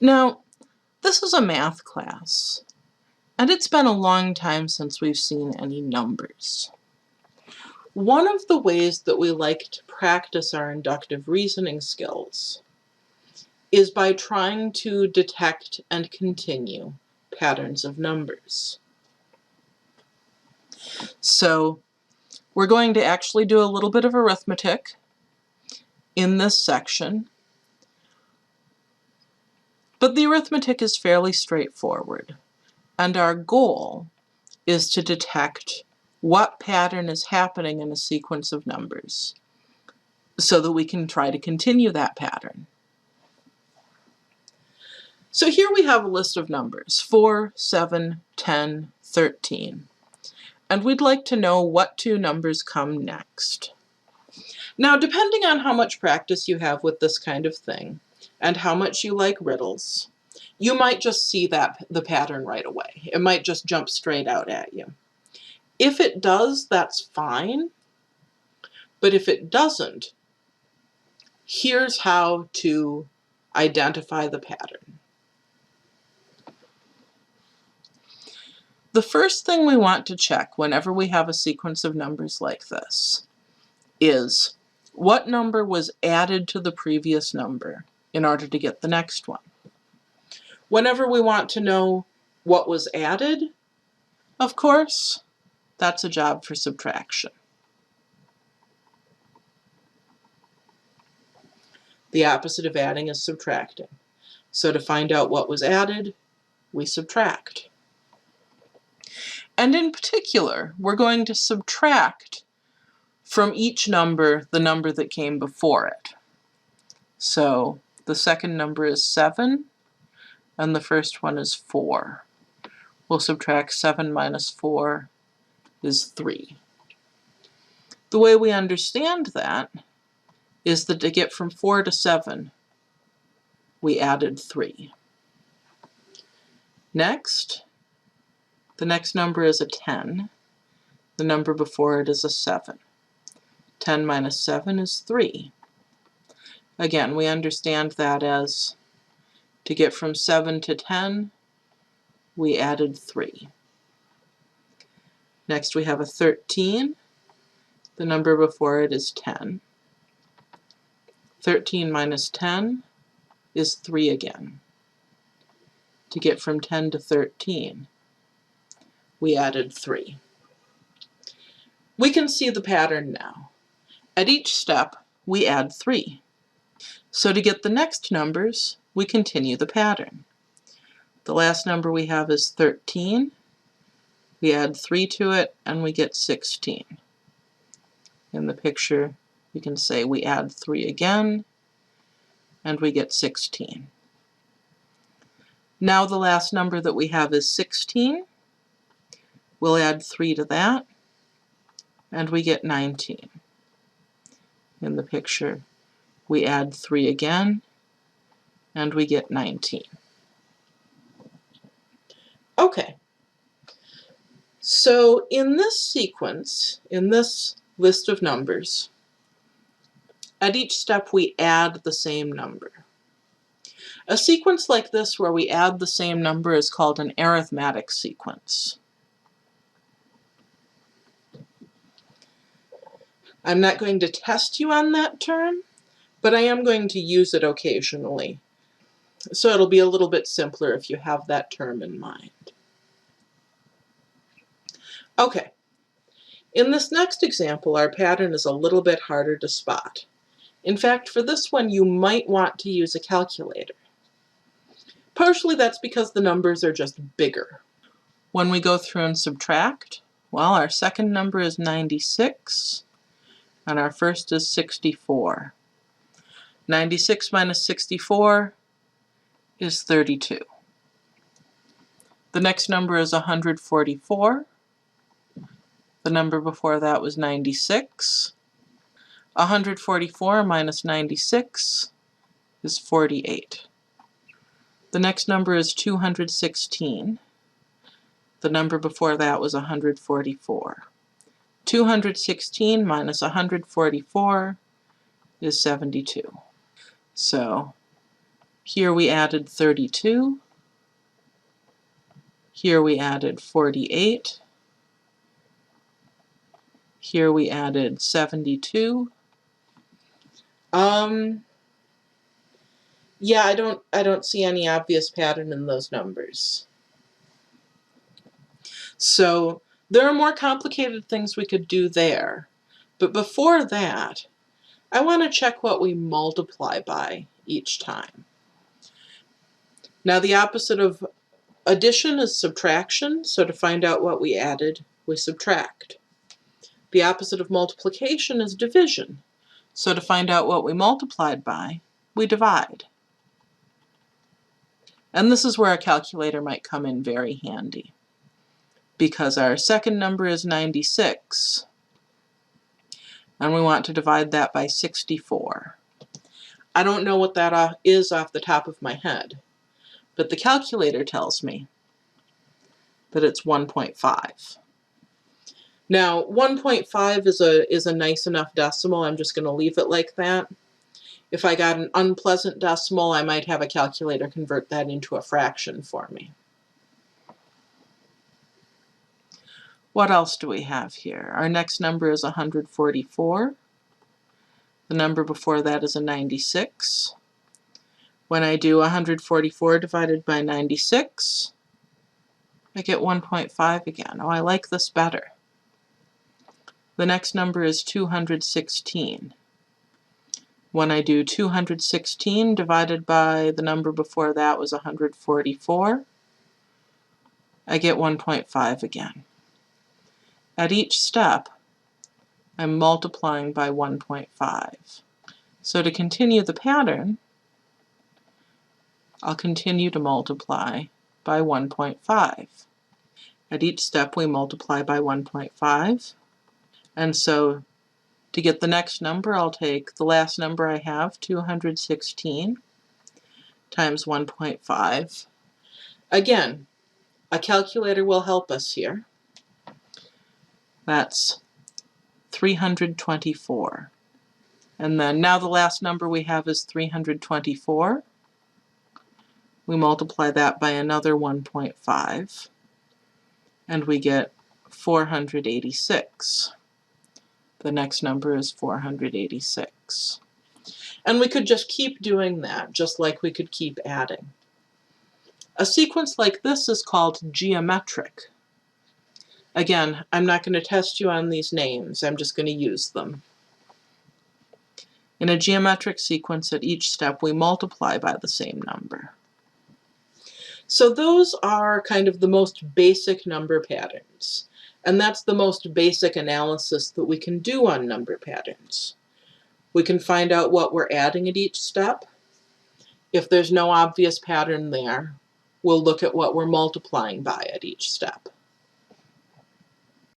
Now, this is a math class, and it's been a long time since we've seen any numbers. One of the ways that we like to practice our inductive reasoning skills is by trying to detect and continue patterns of numbers. So we're going to actually do a little bit of arithmetic in this section, but the arithmetic is fairly straightforward, and our goal is to detect what pattern is happening in a sequence of numbers so that we can try to continue that pattern. So here we have a list of numbers, 4, 7, 10, 13, and we'd like to know what two numbers come next. Now, depending on how much practice you have with this kind of thing and how much you like riddles, you might just see the pattern right away. It might just jump straight out at you. If it does, that's fine, but if it doesn't, here's how to identify the pattern. The first thing we want to check whenever we have a sequence of numbers like this is what number was added to the previous number in order to get the next one. Whenever we want to know what was added, of course, that's a job for subtraction. The opposite of adding is subtracting. So to find out what was added, we subtract. And in particular, we're going to subtract from each number the number that came before it. So the second number is 7, and the first one is 4. We'll subtract 7 minus 4 is 3. The way we understand that is that to get from 4 to 7, we added 3. Next, the next number is a 10. The number before it is a 7. 10 minus 7 is 3. Again, we understand that as to get from 7 to 10, we added 3. Next we have a 13. The number before it is 10. 13 minus 10 is 3 again. To get from 10 to 13, we added 3. We can see the pattern now. At each step, we add 3. So to get the next numbers, we continue the pattern. The last number we have is 13. We add 3 to it, and we get 16. In the picture, you can say we add 3 again, and we get 16. Now the last number that we have is 16. We'll add 3 to that, and we get 19. In the picture, we add 3 again, and we get 19. Okay, so in this sequence, in this list of numbers, at each step we add the same number. A sequence like this where we add the same number is called an arithmetic sequence. I'm not going to test you on that term, but I am going to use it occasionally. So it'll be a little bit simpler if you have that term in mind. Okay, in this next example, our pattern is a little bit harder to spot. In fact, for this one, you might want to use a calculator. Partially that's because the numbers are just bigger. When we go through and subtract, well, our second number is 96, and our first is 64. 96 minus 64 is 32. The next number is 144. The number before that was 96. 144 minus 96 is 48. The next number is 216. The number before that was 144. 216 minus 144 is 72. So Here we added 32. Here we added 48. Here we added 72. Yeah, I don't see any obvious pattern in those numbers. So there are more complicated things we could do there. But before that, I want to check what we multiply by each time. Now the opposite of addition is subtraction, so to find out what we added, we subtract. The opposite of multiplication is division, so to find out what we multiplied by, we divide. And this is where a calculator might come in very handy, because our second number is 96, and we want to divide that by 64. I don't know what that is off the top of my head, but the calculator tells me that it's 1.5. Now, 1.5 is a nice enough decimal. I'm just going to leave it like that. If I got an unpleasant decimal, I might have a calculator convert that into a fraction for me. What else do we have here? Our next number is 144. The number before that is a 96. When I do 144 divided by 96, I get 1.5 again. Oh, I like this better. The next number is 216. When I do 216 divided by the number before that was 144, I get 1.5 again. At each step, I'm multiplying by 1.5. So to continue the pattern, I'll continue to multiply by 1.5. At each step, we multiply by 1.5. And so to get the next number, I'll take the last number I have, 216, times 1.5. Again, a calculator will help us here. That's 324. And then now the last number we have is 324. We multiply that by another 1.5, and we get 486. The next number is 486. And we could just keep doing that, just like we could keep adding. A sequence like this is called geometric. Again, I'm not going to test you on these names, I'm just going to use them. In a geometric sequence, at each step, we multiply by the same number. So those are kind of the most basic number patterns. And that's the most basic analysis that we can do on number patterns. We can find out what we're adding at each step. If there's no obvious pattern there, we'll look at what we're multiplying by at each step.